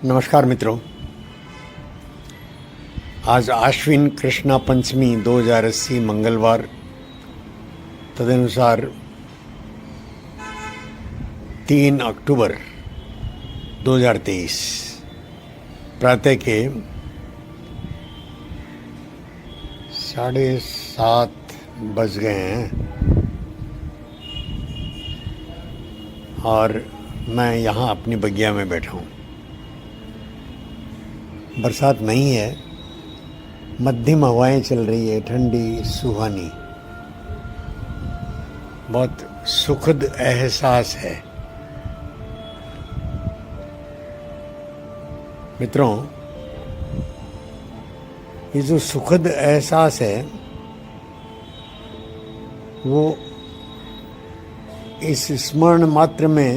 नमस्कार मित्रों। आज आश्विन कृष्णा पंचमी 2080 मंगलवार, तदनुसार 3 अक्टूबर 2023 प्रातः के 7:30 बज गए हैं और मैं यहाँ अपनी बगिया में बैठा हूँ। बरसात नहीं है, मध्यम हवाएं चल रही है, ठंडी सुहानी, बहुत सुखद एहसास है। मित्रों, ये जो सुखद एहसास है वो इस स्मरण मात्र में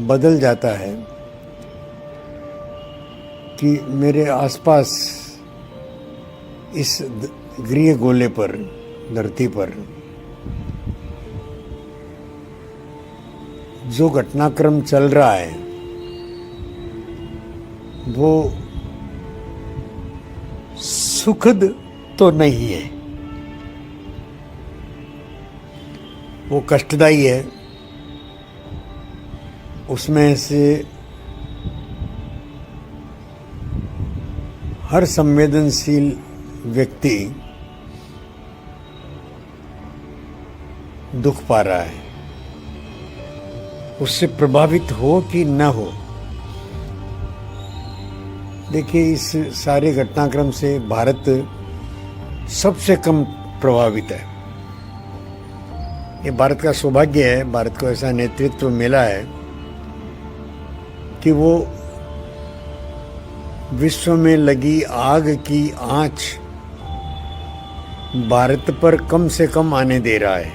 बदल जाता है कि मेरे आसपास इस गृह गोले पर, धरती पर जो घटनाक्रम चल रहा है वो सुखद तो नहीं है, वो कष्टदायी है। उसमें से हर संवेदनशील व्यक्ति दुख पा रहा है, उससे प्रभावित हो कि न हो। देखिए, इस सारे घटनाक्रम से भारत सबसे कम प्रभावित है। ये भारत का सौभाग्य है, भारत को ऐसा नेतृत्व मिला है कि वो विश्व में लगी आग की आंच भारत पर कम से कम आने दे रहा है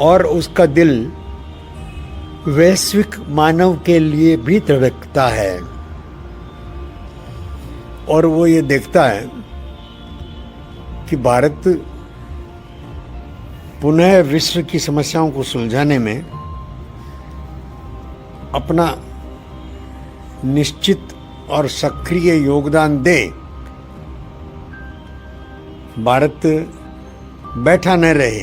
और उसका दिल वैश्विक मानव के लिए भी धड़कता है और वो ये देखता है कि भारत पुनः विश्व की समस्याओं को सुलझाने में अपना निश्चित और सक्रिय योगदान दे। भारत बैठा न रहे,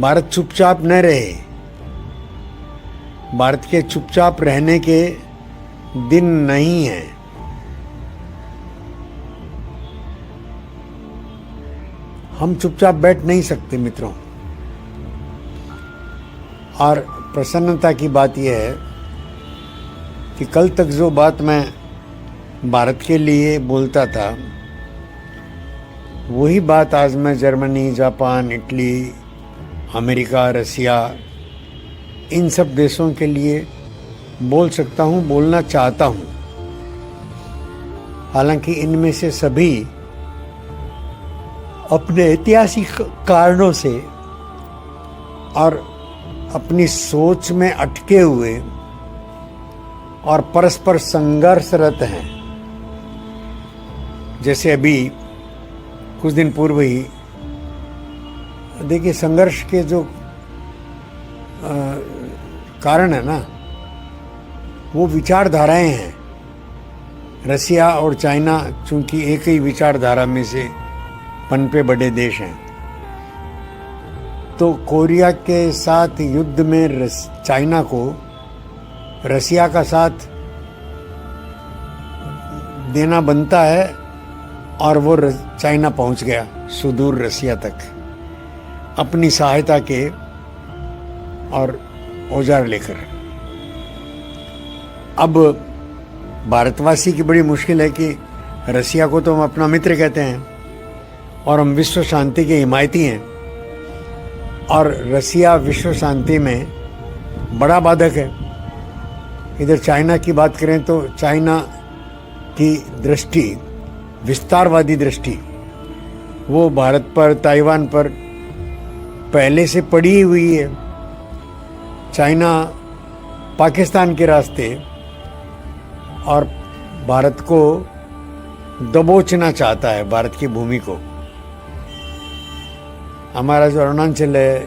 भारत चुपचाप न रहे। भारत के चुपचाप रहने के दिन नहीं है। हम चुपचाप बैठ नहीं सकते मित्रों। और प्रसन्नता की बात यह है कि कल तक जो बात मैं भारत के लिए बोलता था वही बात आज मैं जर्मनी, जापान, इटली, अमेरिका, रसिया, इन सब देशों के लिए बोल सकता हूँ, बोलना चाहता हूँ। हालांकि इनमें से सभी अपने ऐतिहासिक कारणों से और अपनी सोच में अटके हुए और परस्पर संघर्षरत हैं। जैसे अभी कुछ दिन पूर्व ही देखिए, संघर्ष के जो कारण है ना, वो विचारधाराएं हैं। रसिया और चाइना चूंकि एक ही विचारधारा में से पनपे बड़े देश हैं, तो कोरिया के साथ युद्ध में चाइना को रसिया का साथ देना बनता है और वो चाइना पहुंच गया सुदूर रसिया तक अपनी सहायता के और औजार लेकर। अब भारतवासी की बड़ी मुश्किल है कि रसिया को तो हम अपना मित्र कहते हैं और हम विश्व शांति के हिमायती हैं, और रसिया विश्व शांति में बड़ा बाधक है। इधर चाइना की बात करें तो चाइना की दृष्टि, विस्तारवादी दृष्टि, वो भारत पर, ताइवान पर पहले से पड़ी हुई है। चाइना पाकिस्तान के रास्ते और भारत को दबोचना चाहता है, भारत की भूमि को। हमारा जो अरुणाचल है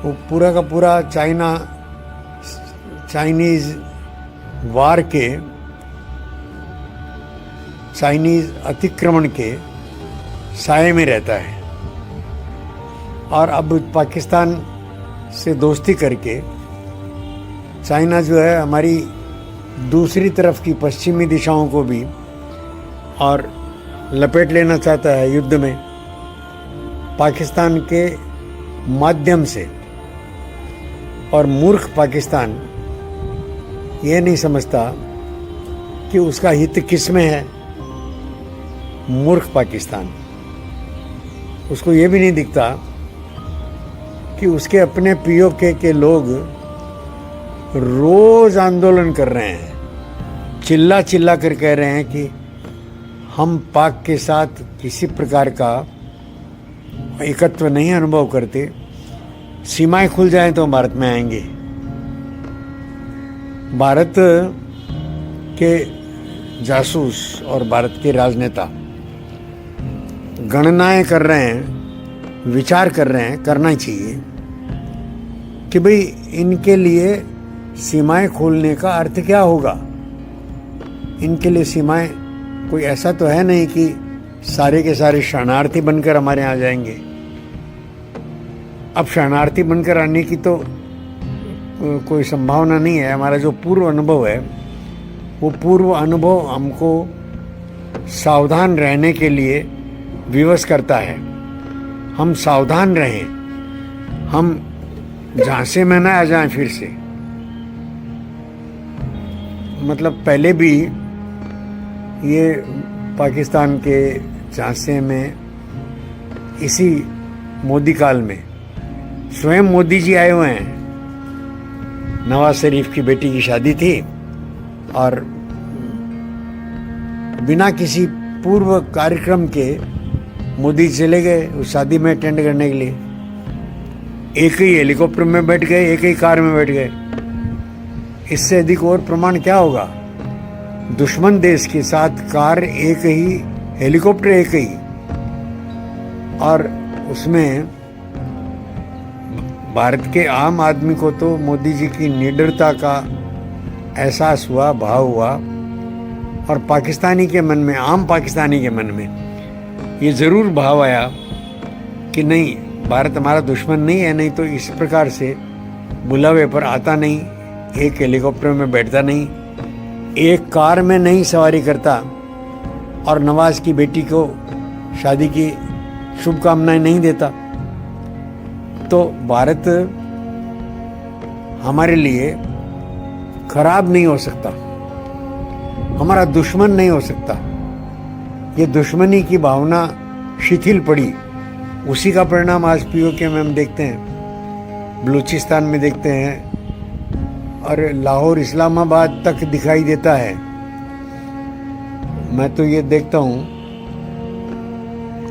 वो पूरा का पूरा चाइना चाइनीज़ वार के, चाइनीज़ अतिक्रमण के साए में रहता है। और अब पाकिस्तान से दोस्ती करके चाइना जो है हमारी दूसरी तरफ की पश्चिमी दिशाओं को भी और लपेट लेना चाहता है युद्ध में, पाकिस्तान के माध्यम से। और मूर्ख पाकिस्तान ये नहीं समझता कि उसका हित किस में है। मूर्ख पाकिस्तान, उसको ये भी नहीं दिखता कि उसके अपने पीओके के लोग रोज आंदोलन कर रहे हैं, चिल्ला चिल्ला कर कह रहे हैं कि हम पाक के साथ किसी प्रकार का एकत्व नहीं अनुभव करते, सीमाएं खुल जाएं तो भारत में आएंगे। भारत के जासूस और भारत के राजनेता गणनाएं कर रहे हैं, विचार कर रहे हैं, करना चाहिए कि भाई इनके लिए सीमाएं खोलने का अर्थ क्या होगा। इनके लिए सीमाएं कोई ऐसा तो है नहीं कि सारे के सारे शरणार्थी बनकर हमारे यहाँ जाएंगे। अब शरणार्थी बनकर आने की तो कोई संभावना नहीं है। हमारा जो पूर्व अनुभव है वो पूर्व अनुभव हमको सावधान रहने के लिए विवश करता है। हम सावधान रहें, हम झांसे में ना आ जाएं फिर से। मतलब पहले भी ये पाकिस्तान के झांसे में इसी मोदी काल में स्वयं मोदी जी आए हुए हैं। नवाज शरीफ की बेटी की शादी थी और बिना किसी पूर्व कार्यक्रम के मोदी चले गए उस शादी में अटेंड करने के लिए। एक ही हेलीकॉप्टर में बैठ गए, एक ही कार में बैठ गए। इससे अधिक और प्रमाण क्या होगा। दुश्मन देश के साथ कार एक ही, हेलीकॉप्टर एक ही, और उसमें भारत के आम आदमी को तो मोदी जी की निडरता का एहसास हुआ, भाव हुआ। और पाकिस्तानी के मन में, आम पाकिस्तानी के मन में ये ज़रूर भाव आया कि नहीं, भारत हमारा दुश्मन नहीं है, नहीं तो इस प्रकार से बुलावे पर आता नहीं, एक हेलीकॉप्टर में बैठता नहीं, एक कार में नहीं सवारी करता और नवाज की बेटी को शादी की शुभकामनाएं नहीं देता। तो भारत हमारे लिए खराब नहीं हो सकता, हमारा दुश्मन नहीं हो सकता। ये दुश्मनी की भावना शिथिल पड़ी, उसी का परिणाम आज पीओके में हम देखते हैं, बलूचिस्तान में देखते हैं और लाहौर इस्लामाबाद तक दिखाई देता है। मैं तो ये देखता हूँ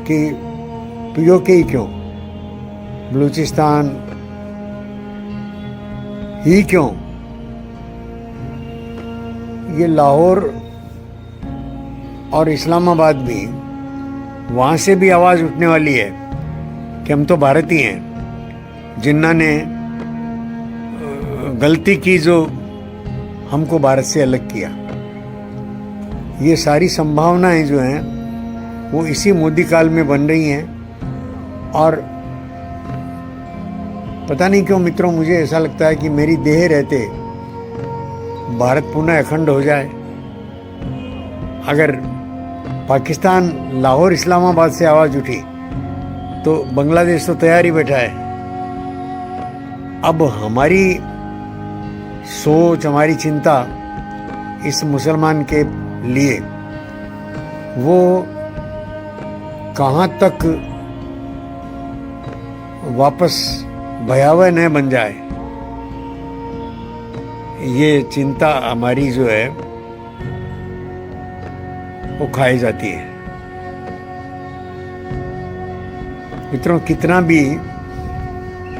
कि पीओके ही क्यों, बलूचिस्तान ही क्यों, ये लाहौर और इस्लामाबाद भी, वहाँ से भी आवाज़ उठने वाली है कि हम तो भारतीय हैं। जिन्ना ने गलती की जो हमको भारत से अलग किया। ये सारी संभावनाएं जो हैं वो इसी मोदी काल में बन रही हैं। और पता नहीं क्यों मित्रों, मुझे ऐसा लगता है कि मेरी देह रहते भारत पुनः अखंड हो जाए। अगर पाकिस्तान लाहौर इस्लामाबाद से आवाज़ उठी तो बांग्लादेश तो तैयार ही बैठा है। अब हमारी सोच, हमारी चिंता इस मुसलमान के लिए वो कहाँ तक वापस भयावह न बन जाए, ये चिंता हमारी जो है वो खाई जाती है। मित्रों, कितना भी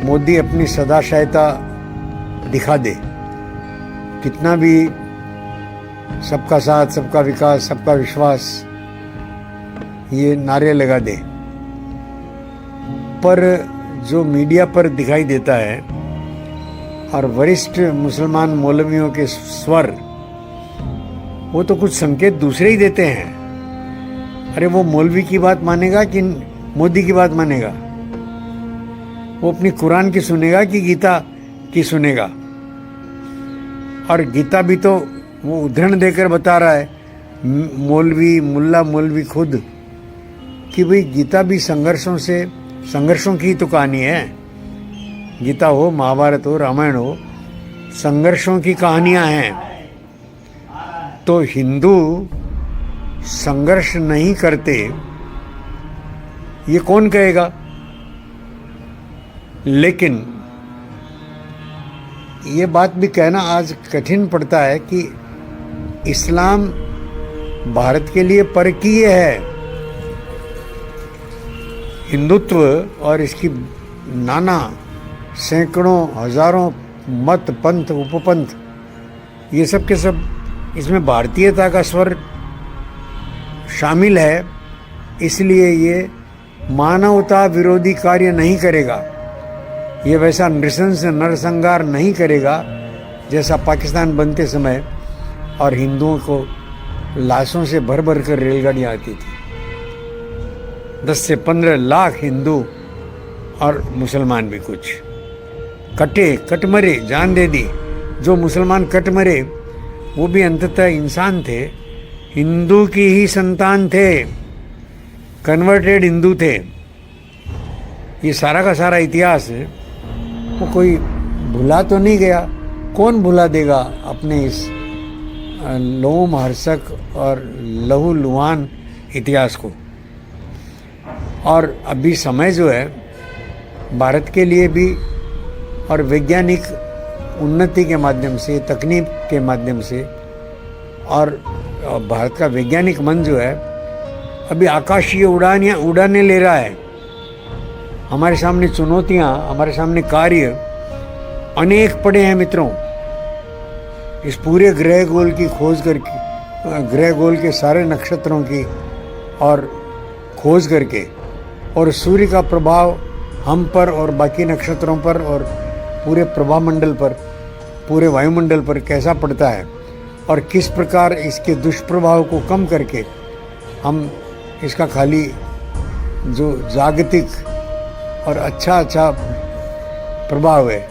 मोदी अपनी सदाशयता दिखा दे, कितना भी सबका साथ, सबका विकास, सबका विश्वास ये नारे लगा दे, पर जो मीडिया पर दिखाई देता है और वरिष्ठ मुसलमान मौलवियों के स्वर वो तो कुछ संकेत दूसरे ही देते हैं। अरे वो मौलवी की बात मानेगा कि मोदी की बात मानेगा? वो अपनी कुरान की सुनेगा कि गीता की सुनेगा? और गीता भी तो वो उदाहरण देकर बता रहा है मुल्ला मौलवी खुद कि भाई गीता भी संघर्षों की तो कहानी है। गीता हो, महाभारत हो, रामायण हो, संघर्षों की कहानियां हैं। तो हिंदू संघर्ष नहीं करते ये कौन कहेगा? लेकिन ये बात भी कहना आज कठिन पड़ता है कि इस्लाम भारत के लिए परकीय है। हिंदुत्व और इसकी नाना सैकड़ों हजारों मत, पंथ, उपपंथ, ये सब के सब इसमें भारतीयता का स्वर शामिल है। इसलिए ये मानवता विरोधी कार्य नहीं करेगा, ये वैसा नृशंस नरसंहार नहीं करेगा जैसा पाकिस्तान बनते समय और हिंदुओं को लाशों से भर भर कर रेलगाड़ियाँ आती थी। 10 से 15 लाख हिंदू और मुसलमान भी कुछ कट मरे, जान दे दी। जो मुसलमान कट मरे वो भी अंततः इंसान थे, हिंदू की ही संतान थे, कन्वर्टेड हिंदू थे। ये सारा का सारा इतिहास वो कोई भुला तो नहीं गया। कौन भुला देगा अपने इस लोम हर्षक और लहू लुहान इतिहास को? और अभी समय जो है भारत के लिए भी और वैज्ञानिक उन्नति के माध्यम से, तकनीक के माध्यम से, और भारत का वैज्ञानिक मन जो है अभी आकाशीय उड़ाने ले रहा है। हमारे सामने चुनौतियां, हमारे सामने कार्य अनेक पड़े हैं मित्रों। इस पूरे ग्रह गोल की खोज करके, ग्रह गोल के सारे नक्षत्रों की और खोज करके, और सूर्य का प्रभाव हम पर और बाकी नक्षत्रों पर और पूरे प्रभामंडल पर, पूरे वायुमंडल पर कैसा पड़ता है, और किस प्रकार इसके दुष्प्रभाव को कम करके हम इसका खाली जो जागतिक और अच्छा प्रभाव है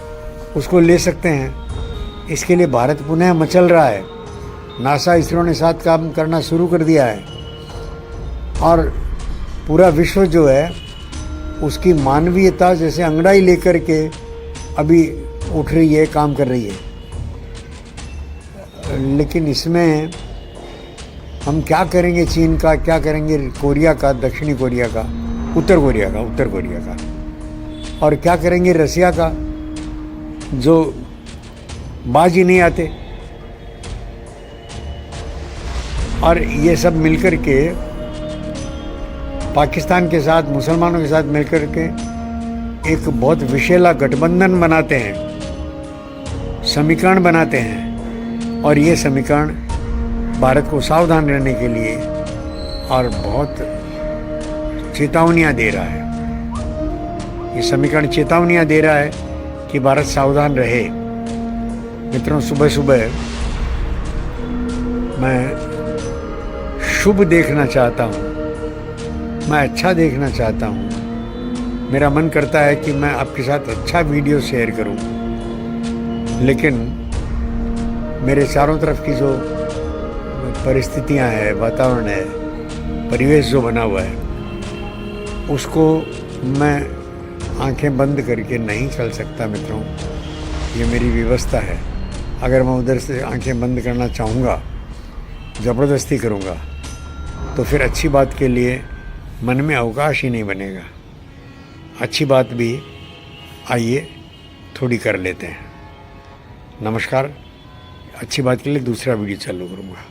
उसको ले सकते हैं। इसके लिए भारत पुनः मचल रहा है। नासा, इसरो ने साथ काम करना शुरू कर दिया है और पूरा विश्व जो है उसकी मानवीयता जैसे अंगड़ाई लेकर के अभी उठ रही है, काम कर रही है। लेकिन इसमें हम क्या करेंगे? चीन का क्या करेंगे? कोरिया का, दक्षिणी कोरिया का, उत्तर कोरिया का, और क्या करेंगे रसिया का, जो बाज ही नहीं आते। और ये सब मिलकर के पाकिस्तान के साथ, मुसलमानों के साथ मिलकर के एक बहुत विषैला गठबंधन बनाते हैं, समीकरण बनाते हैं। और ये समीकरण भारत को सावधान रहने के लिए और बहुत चेतावनियां दे रहा है। ये समीकरण चेतावनियां दे रहा है कि भारत सावधान रहे। मित्रों, सुबह सुबह मैं शुभ देखना चाहता हूँ, मैं अच्छा देखना चाहता हूँ। मेरा मन करता है कि मैं आपके साथ अच्छा वीडियो शेयर करूँ, लेकिन मेरे चारों तरफ की जो परिस्थितियाँ हैं, वातावरण है, परिवेश जो बना हुआ है, उसको मैं आंखें बंद करके नहीं चल सकता मित्रों। ये मेरी व्यवस्था है। अगर मैं उधर से आंखें बंद करना चाहूँगा, ज़बरदस्ती करूँगा, तो फिर अच्छी बात के लिए मन में अवकाश ही नहीं बनेगा। अच्छी बात भी आइए थोड़ी कर लेते हैं। नमस्कार। अच्छी बात के लिए दूसरा वीडियो चालू करूँगा।